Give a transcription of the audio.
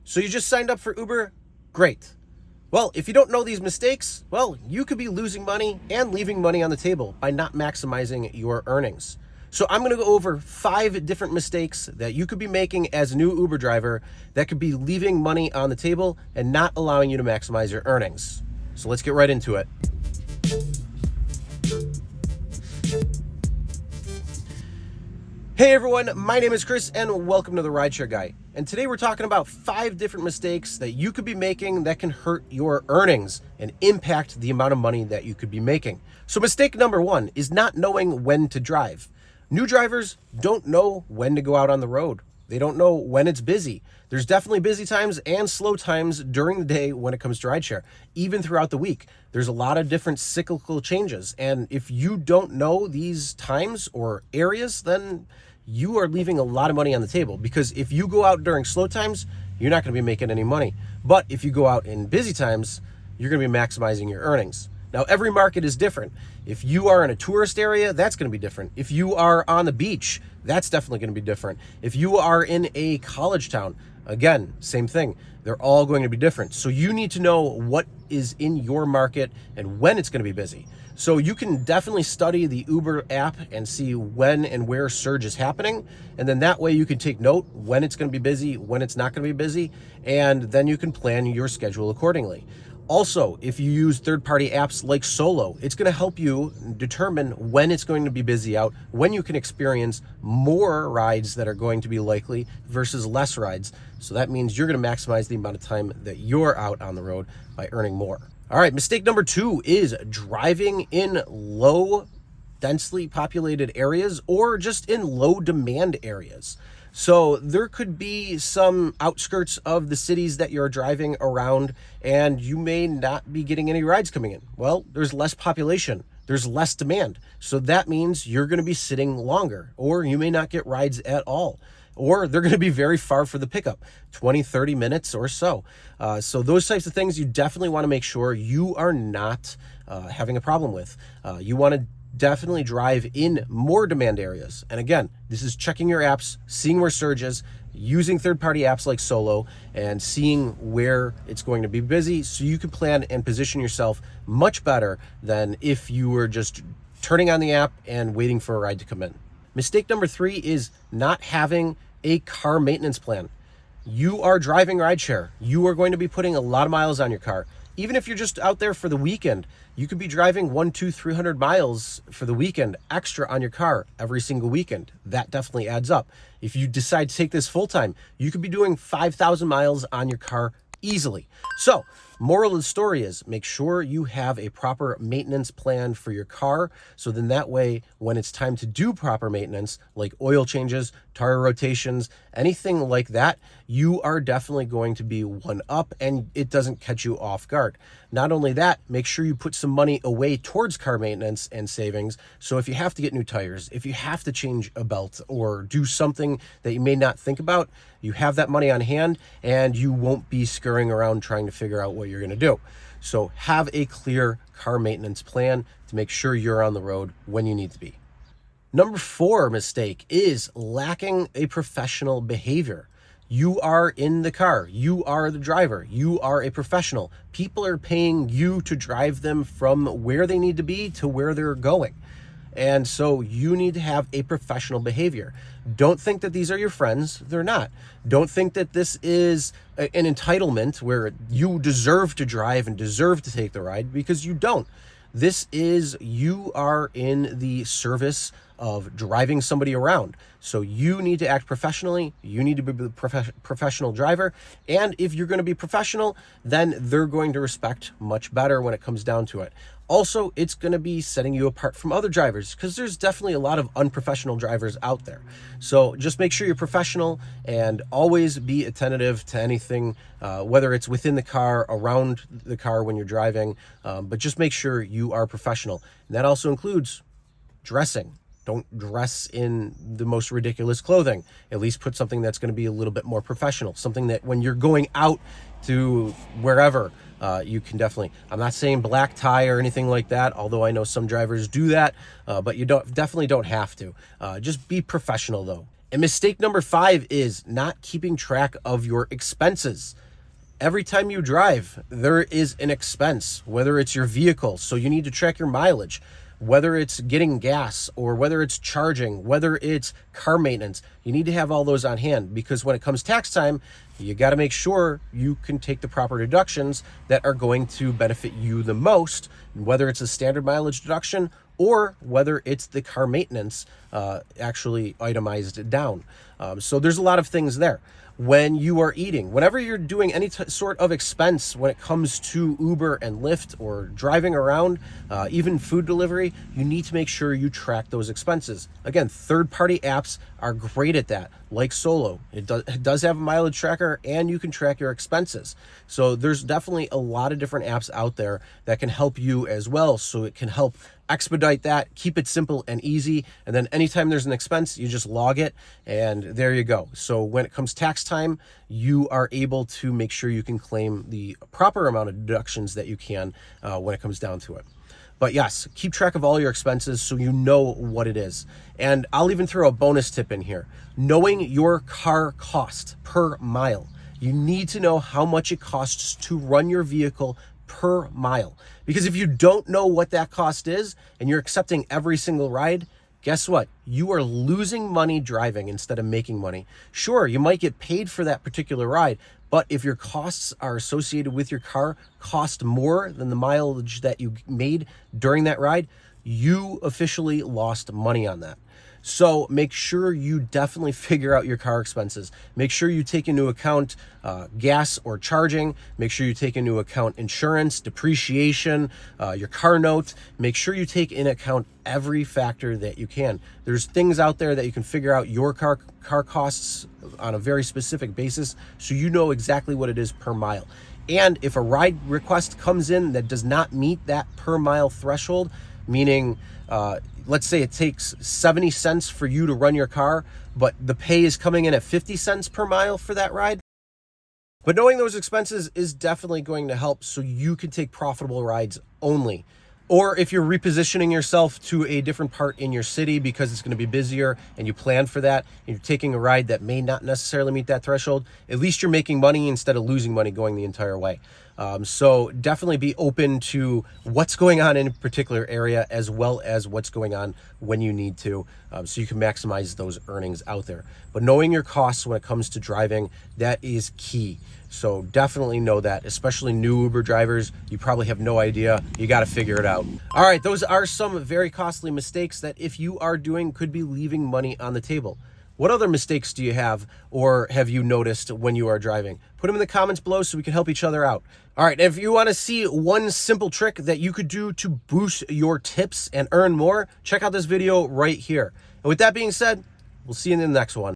So you just signed up for Uber? Great. Well, if you don't know these mistakes, well, you could be losing money and leaving money on the table by not maximizing your earnings. So I'm going to go over 5 different mistakes that you could be making as a new Uber driver that could be leaving money on the table and not allowing you to maximize your earnings. So let's get right into it. Hey everyone, my name is Chris and welcome to the Rideshare Guy. And today we're talking about 5 different mistakes that you could be making that can hurt your earnings and impact the amount of money that you could be making. So mistake number 1 is not knowing when to drive. New drivers don't know when to go out on the road. They don't know when it's busy. There's definitely busy times and slow times during the day when it comes to rideshare. Even throughout the week, there's a lot of different cyclical changes. And if you don't know these times or areas, then you are leaving a lot of money on the table, because if you go out during slow times, you're not going to be making any money. But if you go out in busy times, you're going to be maximizing your earnings. Now, every market is different. If you are in a tourist area, that's going to be different. If you are on the beach, that's definitely going to be different. If you are in a college town, again, same thing. They're all going to be different. So you need to know what is in your market and when it's going to be busy. So you can definitely study the Uber app and see when and where surge is happening. And then that way you can take note when it's going to be busy, when it's not going to be busy, and then you can plan your schedule accordingly. Also, if you use third-party apps like Solo, it's going to help you determine when it's going to be busy out, when you can experience more rides that are going to be likely versus less rides. So that means you're going to maximize the amount of time that you're out on the road by earning more. All right, mistake number 2 is driving in low densely populated areas or just in low demand areas. So there could be some outskirts of the cities that you're driving around and you may not be getting any rides coming in. Well, there's less population, there's less demand. So that means you're going to be sitting longer, or you may not get rides at all. Or they're going to be very far for the pickup, 20, 30 minutes or so. So those types of things you definitely want to make sure you are not having a problem with. You want to definitely drive in more demand areas. And again, this is checking your apps, seeing where surge is, using third-party apps like Solo, and seeing where it's going to be busy so you can plan and position yourself much better than if you were just turning on the app and waiting for a ride to come in. Mistake number 3 is not having a car maintenance plan. You are driving rideshare. You are going to be putting a lot of miles on your car. Even if you're just out there for the weekend, you could be driving 100, 200, 300 miles for the weekend extra on your car every single weekend. That definitely adds up. If you decide to take this full time, you could be doing 5,000 miles on your car easily. So, moral of the story is make sure you have a proper maintenance plan for your car. So then that way, when it's time to do proper maintenance, like oil changes, tire rotations, anything like that, you are definitely going to be one up and it doesn't catch you off guard. Not only that, make sure you put some money away towards car maintenance and savings. So if you have to get new tires, if you have to change a belt or do something that you may not think about, you have that money on hand and you won't be scurrying around trying to figure out what you're going to do. So have a clear car maintenance plan to make sure you're on the road when you need to be. Number 4 mistake is lacking a professional behavior. You are in the car. You are the driver. You are a professional. People are paying you to drive them from where they need to be to where they're going. And so you need to have a professional behavior. Don't think that these are your friends. They're not. Don't think that this is an entitlement where you deserve to drive and deserve to take the ride, because you don't. This is, you are in the service of driving somebody around. So you need to act professionally. You need to be the professional driver. And if you're going to be professional, then they're going to respect much better when it comes down to it. Also, it's going to be setting you apart from other drivers, because there's definitely a lot of unprofessional drivers out there. So just make sure you're professional and always be attentive to anything, whether it's within the car, around the car when you're driving, but just make sure you are professional. And that also includes dressing. Don't dress in the most ridiculous clothing. At least put something that's going to be a little bit more professional, something that when you're going out to wherever, you can definitely, I'm not saying black tie or anything like that, although I know some drivers do that, but you definitely don't have to. Just be professional though. And mistake number 5 is not keeping track of your expenses. Every time you drive, there is an expense, whether it's your vehicle, so you need to track your mileage, whether it's getting gas or whether it's charging, whether it's car maintenance. You need to have all those on hand, because when it comes tax time, you got to make sure you can take the proper deductions that are going to benefit you the most, whether it's a standard mileage deduction or whether it's the car maintenance actually itemized down. So there's a lot of things there. When you are eating, whenever you're doing any sort of expense when it comes to Uber and Lyft or driving around, even food delivery, you need to make sure you track those expenses. Again, third-party apps are great at that, like Solo. It does have a mileage tracker, and you can track your expenses. So there's definitely a lot of different apps out there that can help you as well. So it can help expedite that, keep it simple and easy. And then anytime there's an expense, you just log it, and there you go. So when it comes tax time, you are able to make sure you can claim the proper amount of deductions that you can when it comes down to it. But yes, keep track of all your expenses so you know what it is. And I'll even throw a bonus tip in here. Knowing your car cost per mile. You need to know how much it costs to run your vehicle per mile. Because if you don't know what that cost is and you're accepting every single ride, guess what? You are losing money driving instead of making money. Sure, you might get paid for that particular ride, but if your costs are associated with your car cost more than the mileage that you made during that ride, you officially lost money on that. So make sure you definitely figure out your car expenses. Make sure you take into account gas or charging. Make sure you take into account insurance, depreciation, your car note. Make sure you take into account every factor that you can. There's things out there that you can figure out your car costs on a very specific basis, so you know exactly what it is per mile. And if a ride request comes in that does not meet that per mile threshold, meaning let's say it takes 70 cents for you to run your car, but the pay is coming in at 50 cents per mile for that ride. But knowing those expenses is definitely going to help so you can take profitable rides only. Or if you're repositioning yourself to a different part in your city because it's going to be busier and you plan for that, and you're taking a ride that may not necessarily meet that threshold, at least you're making money instead of losing money going the entire way. So definitely be open to what's going on in a particular area as well as what's going on when you need to, so you can maximize those earnings out there. But knowing your costs when it comes to driving, that is key. So definitely know that, especially new Uber drivers, you probably have no idea. You got to figure it out. All right, those are some very costly mistakes that if you are doing could be leaving money on the table. What other mistakes do you have or have you noticed when you are driving? Put them in the comments below so we can help each other out. All right, if you want to see one simple trick that you could do to boost your tips and earn more, check out this video right here. And with that being said, we'll see you in the next one.